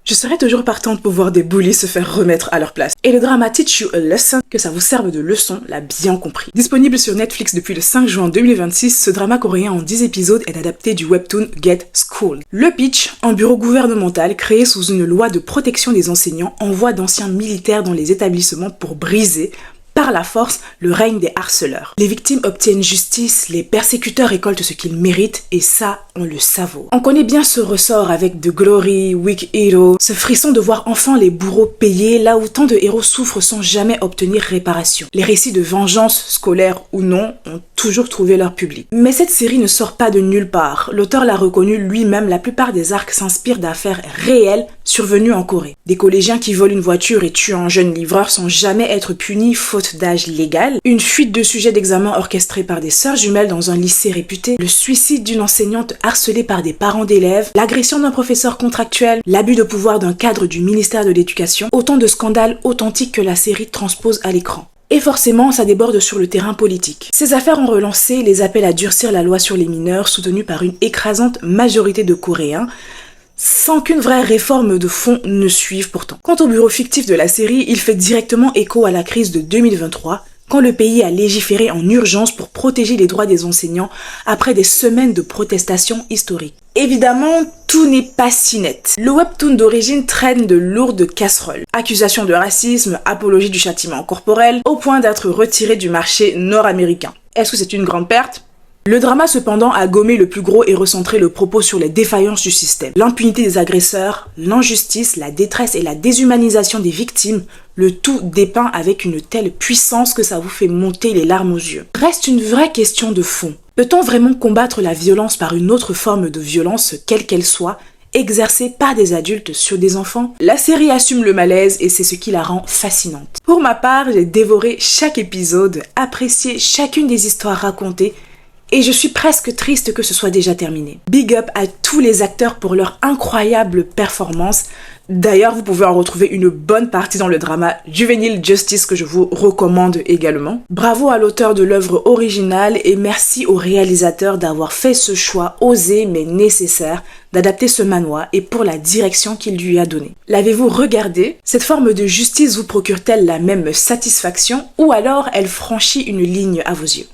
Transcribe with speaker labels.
Speaker 1: Je serais toujours partante pour voir des bullies se faire remettre à leur place. Et le drama Teach You a Lesson, que ça vous serve de leçon, l'a bien compris. Disponible sur Netflix depuis le 5 juin 2026, ce drama coréen en 10 épisodes est adapté du webtoon Get Schooled. Le pitch, un bureau gouvernemental créé sous une loi de protection des enseignants envoie d'anciens militaires dans les établissements pour briser par la force, le règne des harceleurs. Les victimes obtiennent justice, les persécuteurs récoltent ce qu'ils méritent, et ça, on le savoure. On connaît bien ce ressort avec The Glory, Weak Hero, ce frisson de voir enfin les bourreaux payés là où tant de héros souffrent sans jamais obtenir réparation. Les récits de vengeance, scolaires ou non, ont toujours trouvé leur public. Mais cette série ne sort pas de nulle part. L'auteur l'a reconnu lui-même, la plupart des arcs s'inspirent d'affaires réelles survenues en Corée. Des collégiens qui volent une voiture et tuent un jeune livreur sans jamais être punis faute d'âge légal, une fuite de sujets d'examen orchestrée par des sœurs jumelles dans un lycée réputé, le suicide d'une enseignante harcelée par des parents d'élèves, l'agression d'un professeur contractuel, l'abus de pouvoir d'un cadre du ministère de l'Éducation, autant de scandales authentiques que la série transpose à l'écran. Et forcément, ça déborde sur le terrain politique. Ces affaires ont relancé les appels à durcir la loi sur les mineurs, soutenus par une écrasante majorité de Coréens, sans qu'une vraie réforme de fond ne suive pourtant. Quant au bureau fictif de la série, il fait directement écho à la crise de 2023, quand le pays a légiféré en urgence pour protéger les droits des enseignants après des semaines de protestations historiques. Évidemment, tout n'est pas si net. Le webtoon d'origine traîne de lourdes casseroles. Accusations de racisme, apologie du châtiment corporel, au point d'être retiré du marché nord-américain. Est-ce que c'est une grande perte ? Le drama cependant a gommé le plus gros et recentré le propos sur les défaillances du système. L'impunité des agresseurs, l'injustice, la détresse et la déshumanisation des victimes, le tout dépeint avec une telle puissance que ça vous fait monter les larmes aux yeux. Reste une vraie question de fond. Peut-on vraiment combattre la violence par une autre forme de violence, quelle qu'elle soit, exercée par des adultes sur des enfants? La série assume le malaise et c'est ce qui la rend fascinante. Pour ma part, j'ai dévoré chaque épisode, apprécié chacune des histoires racontées, et je suis presque triste que ce soit déjà terminé. Big up à tous les acteurs pour leur incroyable performance. D'ailleurs, vous pouvez en retrouver une bonne partie dans le drama Juvenile Justice que je vous recommande également. Bravo à l'auteur de l'œuvre originale et merci au réalisateur d'avoir fait ce choix osé mais nécessaire d'adapter ce manhwa et pour la direction qu'il lui a donnée. L'avez-vous regardé? Cette forme de justice vous procure-t-elle la même satisfaction ou alors elle franchit une ligne à vos yeux?